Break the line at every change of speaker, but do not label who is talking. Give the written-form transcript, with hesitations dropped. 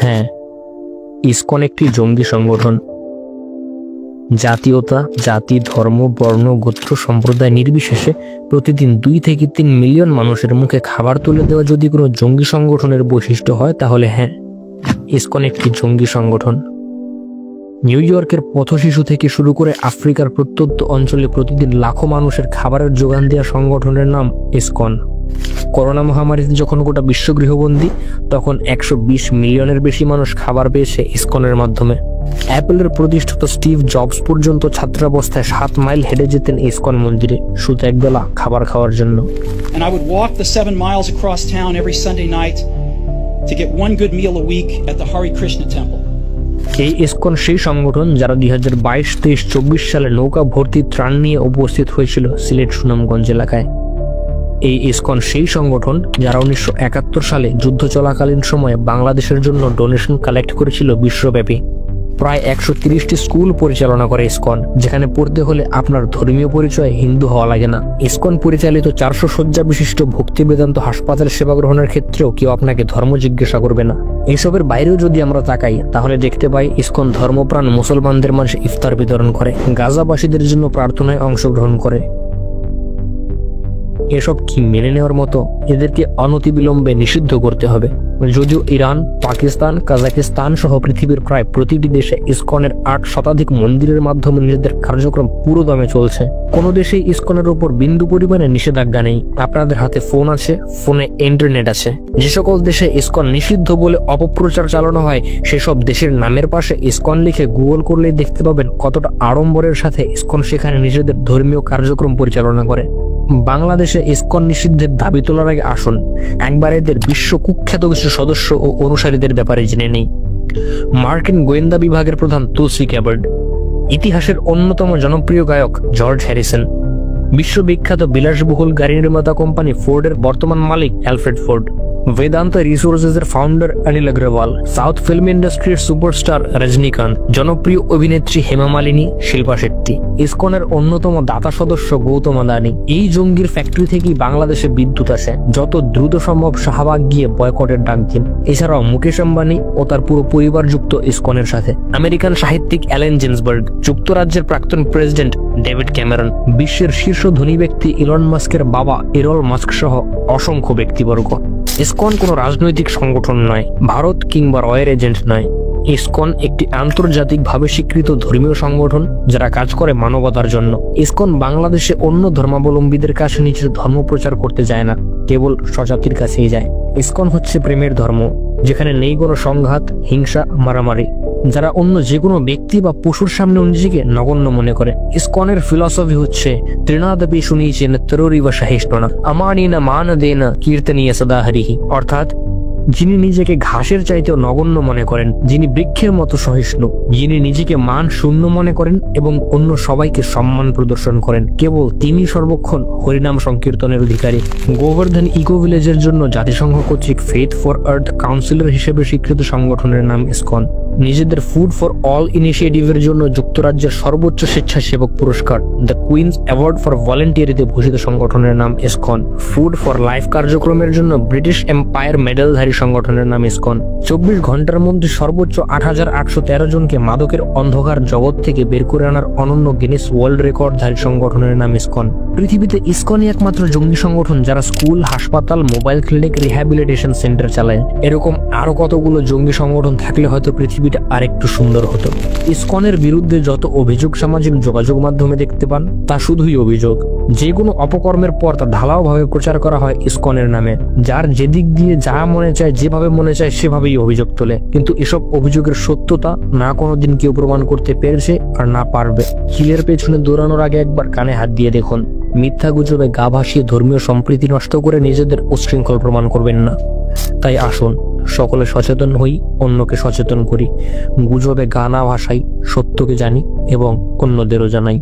হ্যাঁ, ইসকন একটি জঙ্গি সংগঠন। জাতীয়তা, জাতি, ধর্ম, বর্ণ, গোত্র, সম্প্রদায় নির্বিশেষে প্রতিদিন 2 থেকে 3 মিলিয়ন মানুষের মুখে খাবার তুলে দেওয়া যদি কোনো জঙ্গি সংগঠনের বৈশিষ্ট্য হয়, তাহলে হ্যাঁ, ইসকন একটি জঙ্গি সংগঠন। নিউ ইয়র্কের পথশিশু থেকে শুরু করে আফ্রিকার প্রত্যন্ত অঞ্চলে প্রতিদিন লাখো মানুষের খাবারের যোগান দেওয়া সংগঠনের নাম ইসকন। করোনা মহামারীতে যখন গোটা বিশ্ব গৃহবন্দী, তখন 120 মিলিয়নের বেশি মানুষ খাবার পেয়েছে ইসকনের মাধ্যমে। অ্যাপলের প্রতিষ্ঠাতা স্টিভ জবস পর্যন্ত ছাত্রাবস্থায় 7 মাইল হেঁটে যেতেন ইসকন মন্দিরে শুধু একবেলা খাবার খাওয়ার জন্য।
And I would walk the 7 miles across town every Sunday night to get one good meal a week at the Hare Krishna temple.
এই ইসকন সেই সংগঠন যারা 2022, 23, 24 সালে নৌকা ভর্তি ত্রাণ নিয়ে উপস্থিত হয়েছিল সিলেট সুনামগঞ্জ এলাকায়। এই ইসকন সেই সংগঠন যারা 1971 সালে যুদ্ধ চলাকালীন সময়ে বাংলাদেশের জন্য ডোনেশন কালেক্ট করেছিল বিশ্বব্যাপী। প্রায় 130টি স্কুল পরিচালনা করে ইসকন, যেখানে পড়তে হলে আপনার ধর্মীয় পরিচয় হিন্দু হওয়া লাগে না। ইসকন পরিচালিত 400 শয্যা বিশিষ্ট ভক্তি বেদান্ত হাসপাতাল সেবা গ্রহণের ক্ষেত্রেও কেউ আপনাকে ধর্ম জিজ্ঞাসা করবে না। এইসবের বাইরেও যদি আমরা তাকাই, তাহলে দেখতে পাই ইসকন ধর্মপ্রাণ মুসলমানদের মাঝে ইফতার বিতরণ করে, গাজাবাসীদের জন্য প্রার্থনায় অংশগ্রহণ করে। এসব কি মেনে নেওয়ার মতো? এদেরকে অনতিবিলম্বে নিষিদ্ধ করতে হবে। যদিও ইরান, পাকিস্তান, কাজাকিস্তান সহ পৃথিবীর প্রায় প্রতিটি দেশে ইসকনের 8 শতাধিক মন্দিরের মাধ্যমে নিজেদের কার্যক্রম পুরো দমে চলছে। কোনো দেশেই ইসকনের উপর বিন্দু পরিমাণে নিষেধাজ্ঞা নেই। আপনাদের হাতে ফোন আছে, ফোনে ইন্টারনেট আছে। যে সকল দেশে ইসকন নিষিদ্ধ বলে অপপ্রচার চালানো হয়, সেসব দেশের নামের পাশে ইসকন লিখে গুগল করলেই দেখতে পাবেন কতটা আড়ম্বরের সাথে ইসকন সেখানে নিজেদের ধর্মীয় কার্যক্রম পরিচালনা করে। বাংলাদেশে ইসকন নিষিদ্ধের দাবি তোলার আগে আসুন একবার এদের বিশ্ব কুখ্যাত কিছু সদস্য ও অনুসারীদের ব্যাপারে জেনে নেই। মার্কিন গোয়েন্দা বিভাগের প্রধান তুলসি গ্যাবার্ড, ইতিহাসের অন্যতম জনপ্রিয় গায়ক জর্জ হ্যারিসন, বিশ্ববিখ্যাত বিলাসবহুল গাড়ি নির্মাতা কোম্পানি ফোর্ডের বর্তমান মালিক অ্যালফ্রেড ফোর্ড, বেদান্ত রিসোর্সেস এর founder Anil Agarwal, south film ইন্ডাস্ট্রির সুপারস্টার রজনীকান্ত, জনপ্রিয় অভিনেত্রী হেমা মালিনী, শিল্পা শেট্টি, ইসকনের অন্যতম দাতা সদস্য গৌতম আদানি। এই জঙ্গির ফ্যাক্টরি থেকেই বাংলাদেশে বিদ্যুৎ আসে। যত দ্রুত সম্ভব শাহবাগ গিয়ে বয়কটের ডাক দিন। এছাড়াও মুকেশ আম্বানি ও তার পুরো পরিবার যুক্ত ইসকনের সাথে। আমেরিকান সাহিত্যিক অ্যালেন জিন্সবার্গ, যুক্তরাজ্যের প্রাক্তন প্রেসিডেন্ট ডেভিড ক্যামেরন, বিশ্বের শীর্ষ ধনী ব্যক্তি ইলন মাস্কের বাবা এরল মাস্ক সহ অসংখ্য ব্যক্তিবর্গ। ইসকন কোনো রাজনৈতিক সংগঠন নয়, ভারত কিংবা রয়ের এজেন্ট নয়। ইসকন একটি আন্তর্জাতিকভাবে স্বীকৃত ধর্মীয় সংগঠন যারা কাজ করে মানবতার জন্য। ইসকন বাংলাদেশে অন্য ধর্মাবলম্বীদের কাছে নিজের ধর্ম প্রচার করতে যায় না, কেবল স্বজাতির কাছেই যায়। ইসকন হচ্ছে প্রেমের ধর্ম, যেখানে নেই কোনো সংঘাত, হিংসা, মারামারি। যারা অন্য যে কোনো ব্যক্তি বা পশুর সামনে নিজেকে নগণ্য মনে করে। ইসকনের ফিলসফি হচ্ছে তৃণাদপি শুনিয়েছেন তরুরি বা সহিষ্ণুনা আমানিনা মান দেনা কীর্তনীয় সদা হরিহি, অর্থাৎ যিনি নিজেকে ঘাসের চাইতেও নগণ্য মনে করেন, যিনি বৃক্ষের মতো সহিষ্ণু, যিনি নিজেকে মান শূন্য মনে করেন এবং অন্য সবাইকে সম্মান প্রদর্শন করেন, কেবল তিনি সর্বক্ষণ হরিনাম সংকীর্তনের অধিকারী। গোবর্ধন ইকো ভিলেজের জন্য জাতিসংঘ কর্তৃক ফেথ ফর আর্থ কাউন্সিলর হিসেবে স্বীকৃত সংগঠনের নাম ইসকন। নিজেদের ফুড ফর অল ইনিশিয়েটিভের জন্য যুক্তরাজ্যের সর্বোচ্চ স্বেচ্ছাসেবক পুরস্কার দ্য কুইন্স অ্যাওয়ার্ড ফর ভলেন্টিয়ারিতে ভূষিত সংগঠনের নাম ইসকন। ফুড ফর লাইফ কার্যক্রমের জন্য ব্রিটিশ এম্পায়ার মেডেলধারী সংগঠনের নাম ইসকন। 24 ঘন্টার মধ্যে সর্বোচ্চ 8,813 জনকে মাদকের অন্ধকার জগৎ থেকে বের করে আনার অনন্য গিনেস ওয়ার্ল্ড রেকর্ডধারী সংগঠনের নাম ইসকন। পৃথিবীতে ইসকনই একমাত্র জঙ্গি সংগঠন যারা স্কুল, হাসপাতাল, মোবাইল ক্লিনিক, রিহ্যাবিলিটেশন সেন্টার চালায়। এরকম আরো কতগুলো জঙ্গি সংগঠন থাকলে হয়তো পৃথিবীটা আরেকটু সুন্দর হতো। ইসকনের বিরুদ্ধে যত অভিযোগ সামাজিক যোগাযোগ মাধ্যমে দেখতে পান, তা শুধুই অভিযোগ। যে কোনো অপকর্মের পর তা ঢালাও ভাবে প্রচার করা হয় ইসকনের নামে। যার যেদিক দিয়ে যা মনে চায়, যেভাবে মনে চায় সেভাবেই অভিযোগ তোলে। কিন্তু এসব অভিযোগের সত্যতা না কোনোদিন কেউ প্রমাণ করতে পেরেছে আর না পারবে। চিলের পেছনে দৌড়ানোর আগে একবার কানে হাত দিয়ে দেখুন। মিথ্যা গুজবে গা ভাসিয়ে ধর্মীয় সম্প্রীতি নষ্ট করে নিজেদের উচ্ছৃঙ্খল প্রমাণ করবেন না। তাই আসুন সকলে সচেতন হই, অন্যকে সচেতন করি, গুজবে গা না ভাসাই, সত্যকে জানি এবং অন্যদেরও জানাই।